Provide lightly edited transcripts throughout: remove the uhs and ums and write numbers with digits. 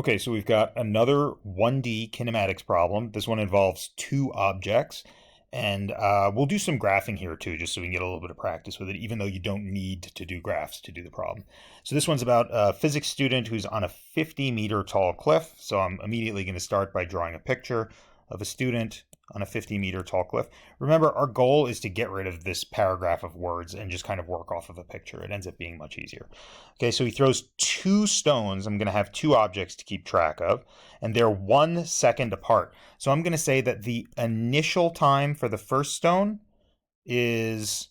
Okay, so we've got another 1D kinematics problem. This one involves two objects, and we'll do some graphing here too, just so we can get a little bit of practice with it, even though you don't need to do graphs to do the problem. So this one's about a physics student who's on a 50-meter tall cliff. So I'm immediately going to start by drawing a picture of a student on a 50-meter tall cliff. Remember, our goal is to get rid of this paragraph of words and just kind of work off of a picture. It ends up being much easier. Okay, so he throws two stones. I'm going to have two objects to keep track of, and they're 1 second apart. So I'm going to say that the initial time for the first stone is,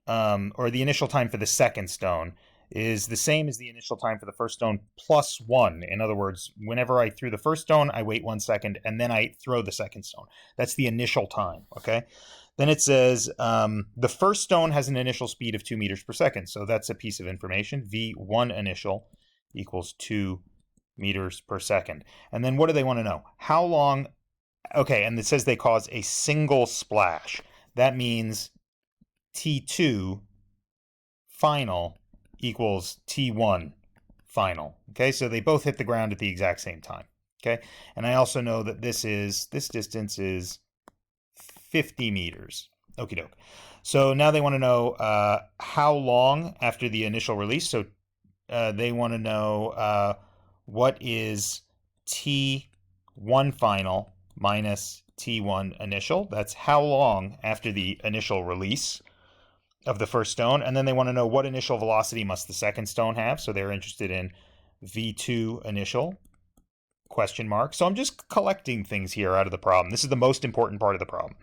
or the initial time for the second stone is the same as the initial time for the first stone plus 1. In other words, whenever I threw the first stone, I wait 1 second, and then I throw the second stone. That's the initial time, okay? Then it says the first stone has an initial speed of 2 meters per second. So that's a piece of information. V1 initial equals 2 meters per second. And then what do they want to know? How long? Okay, and it says they cause a single splash. That means T2 final equals T1 final. Okay, so they both hit the ground at the exact same time. Okay, and I also know that this distance is 50 meters. Okie doke. So now they want to know how long after the initial release. So they want to know what is T1 final minus T1 initial. That's how long after the initial release of the first stone. And then they want to know what initial velocity must the second stone have. So they're interested in V2 initial question mark. So I'm just collecting things here out of the problem. This is the most important part of the problem,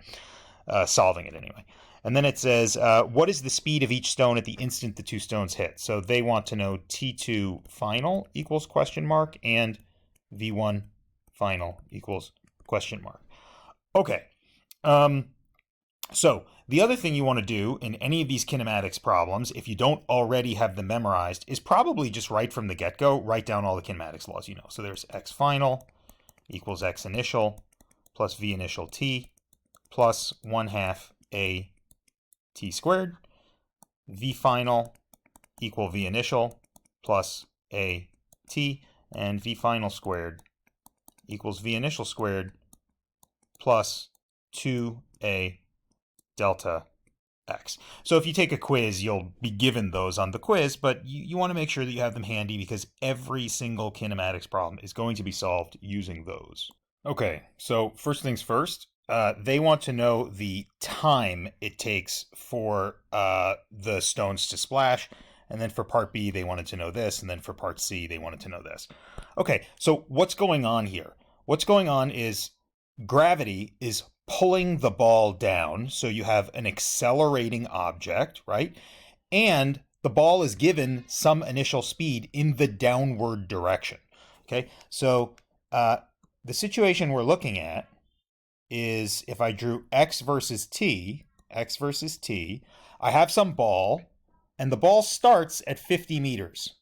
solving it anyway. And then it says, what is the speed of each stone at the instant the two stones hit? So they want to know T2 final equals question mark and V1 final equals question mark. Okay. So the other thing you want to do in any of these kinematics problems, if you don't already have them memorized, is probably just right from the get-go, write down all the kinematics laws you know. So there's x final equals x initial plus v initial t plus 1/2 a t squared. V final equal v initial plus a t, and v final squared equals v initial squared plus 2a delta x. So if you take a quiz, you'll be given those on the quiz, but you want to make sure that you have them handy because every single kinematics problem is going to be solved using those. Okay, so first things first, they want to know the time it takes for the stones to splash. And then for part B, they wanted to know this. And then for part C, they wanted to know this. Okay, so what's going on here? What's going on is gravity is pulling the ball down. So you have an accelerating object, right? And the ball is given some initial speed in the downward direction. Okay, so the situation we're looking at is if I drew x versus t, I have some ball, and the ball starts at 50 meters.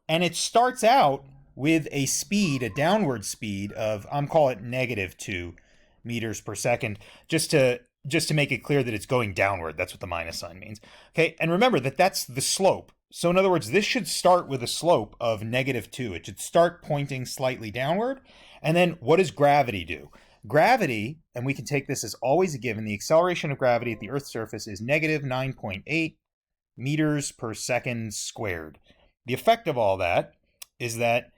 And it starts out with a speed, a downward speed of, I'm calling it -2 meters per second, just to make it clear that it's going downward. That's what the minus sign means. Okay, and remember that that's the slope. So in other words, this should start with a slope of -2. It should start pointing slightly downward. And then what does gravity do? Gravity, and we can take this as always a given, the acceleration of gravity at the Earth's surface is -9.8 meters per second squared. The effect of all that is that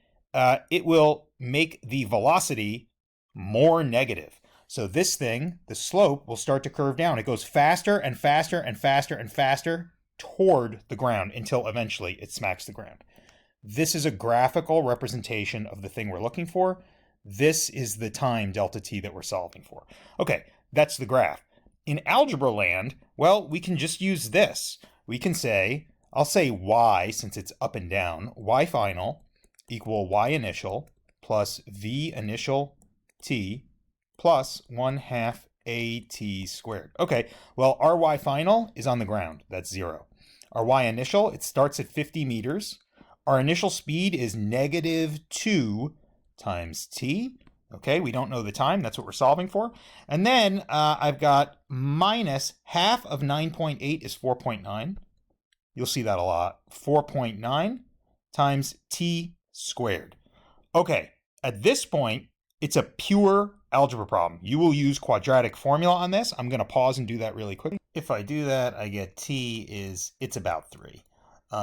it will make the velocity more negative. So this thing, the slope, will start to curve down. It goes faster and faster and faster and faster toward the ground until eventually it smacks the ground. This is a graphical representation of the thing we're looking for. This is the time delta t that we're solving for. Okay, that's the graph. In algebra land, well, we can just use this. We can say, I'll say y since it's up and down, y final equal y initial plus v initial t plus 1/2 at squared. Okay, well, our y final is on the ground. That's 0. Our y initial, it starts at 50 meters. Our initial speed is -2 times t. Okay, we don't know the time. That's what we're solving for. And then I've got minus half of 9.8 is 4.9. You'll see that a lot. 4.9 times t squared. Okay, at this point, it's a pure algebra problem. You will use quadratic formula on this. I'm going to pause and do that really quickly. If I do that, I get it's about 3.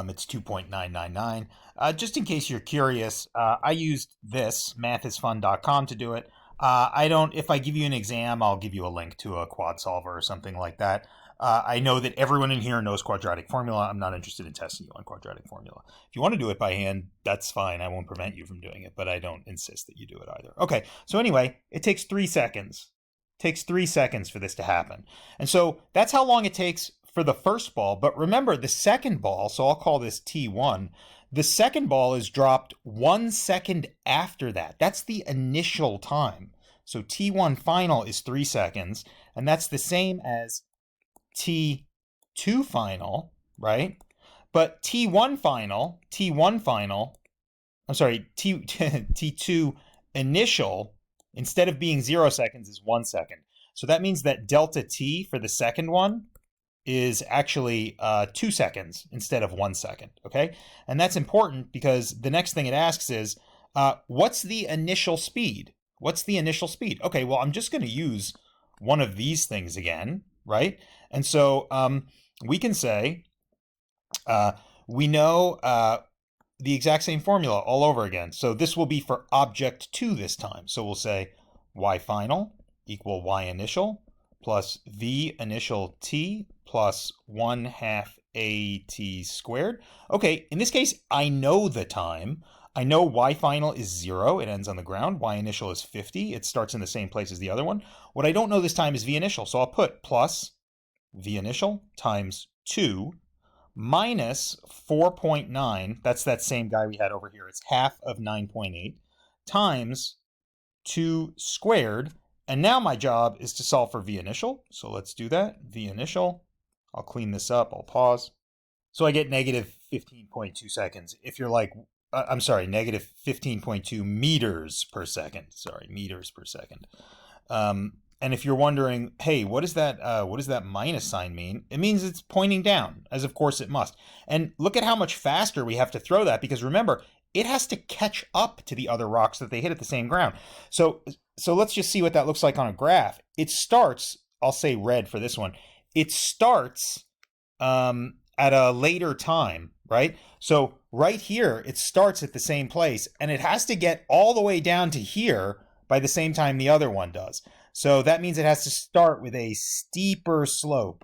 It's 2.999. Just in case you're curious, I used this, mathisfun.com, to do it. If I give you an exam, I'll give you a link to a quad solver or something like that. I know that everyone in here knows quadratic formula. I'm not interested in testing you on quadratic formula. If you want to do it by hand, that's fine. I won't prevent you from doing it, but I don't insist that you do it either. Okay, so anyway, it takes 3 seconds. It takes 3 seconds for this to happen. And so that's how long it takes for the first ball. But remember, the second ball, so I'll call this T1, the second ball is dropped 1 second after that. That's the initial time. So T1 final is 3 seconds, and that's the same as T2 final, right? But T1 final, T2 initial, instead of being 0 seconds, is 1 second. So that means that delta T for the second one is actually 2 seconds instead of 1 second, okay? And that's important because the next thing it asks is, what's the initial speed? What's the initial speed? Okay, well, I'm just going to use one of these things again, right? And so we can say, we know the exact same formula all over again. So this will be for object 2 this time. So we'll say y final equal y initial plus v initial t plus 1/2 at squared. Okay, in this case, I know the time. I know y final is 0. It ends on the ground. Y initial is 50. It starts in the same place as the other one. What I don't know this time is v initial. So I'll put plus v initial times 2 minus 4.9. That's that same guy we had over here. It's half of 9.8 times 2 squared. And now my job is to solve for v initial. So let's do that. V initial. I'll clean this up. I'll pause. So I get negative 15.2 seconds. If you're like, I'm sorry, negative 15.2 meters per second. Sorry, meters per second. And if you're wondering, hey, what does that minus sign mean? It means it's pointing down, as of course it must. And look at how much faster we have to throw that, because remember, it has to catch up to the other rocks that they hit at the same ground. So let's just see what that looks like on a graph. It starts, I'll say red for this one, it starts at a later time, right? So right here, it starts at the same place, and it has to get all the way down to here by the same time the other one does. So that means it has to start with a steeper slope,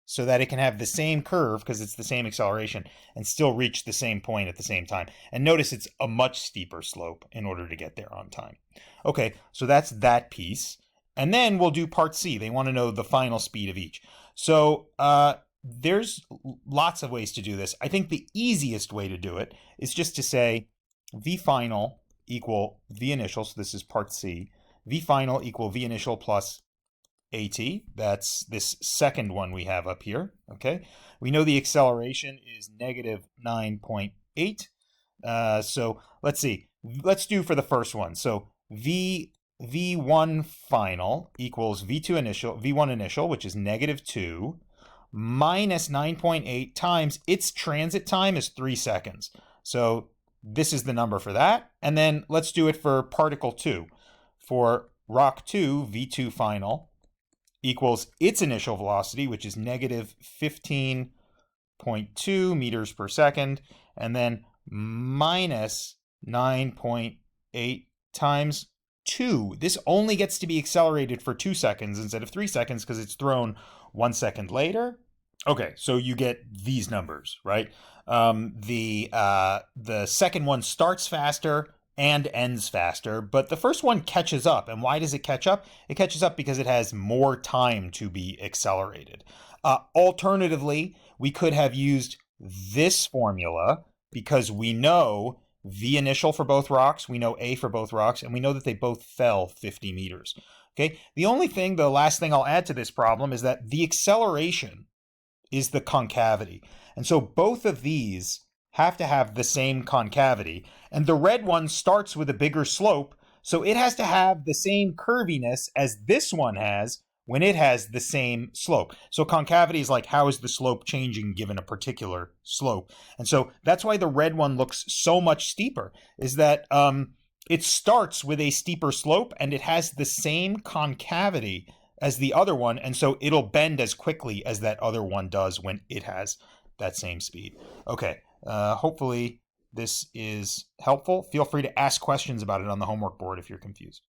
so that it can have the same curve, because it's the same acceleration, and still reach the same point at the same time. And notice it's a much steeper slope in order to get there on time. Okay, so that's that piece. And then we'll do part C. They want to know the final speed of each. So there's lots of ways to do this. I think the easiest way to do it is just to say v final equal v initial, so this is part C. V final equal v initial plus at. That's this second one we have up here, okay? We know the acceleration is negative 9.8. So let's see. Let's do for the first one. So v1 final equals v1 initial, which is negative 2, minus 9.8 times its transit time is 3 seconds. So this is the number for that. And then let's do it for particle 2. For rock 2, v2 final equals its initial velocity, which is negative 15.2 meters per second, and then minus 9.8 times 2. This only gets to be accelerated for 2 seconds instead of 3 seconds because it's thrown 1 second later. Okay, so you get these numbers, right? The second one starts faster and ends faster, but the first one catches up. And why does it catch up? It catches up because it has more time to be accelerated. Alternatively, we could have used this formula because we know v initial for both rocks, we know a for both rocks, and we know that they both fell 50 meters. Okay, the last thing I'll add to this problem is that the acceleration is the concavity. And so both of these have to have the same concavity. And the red one starts with a bigger slope, so it has to have the same curviness as this one has, when it has the same slope. So concavity is like, how is the slope changing given a particular slope? And so that's why the red one looks so much steeper, is that it starts with a steeper slope and it has the same concavity as the other one, and so it'll bend as quickly as that other one does when it has that same speed. Okay, hopefully this is helpful. Feel free to ask questions about it on the homework board if you're confused.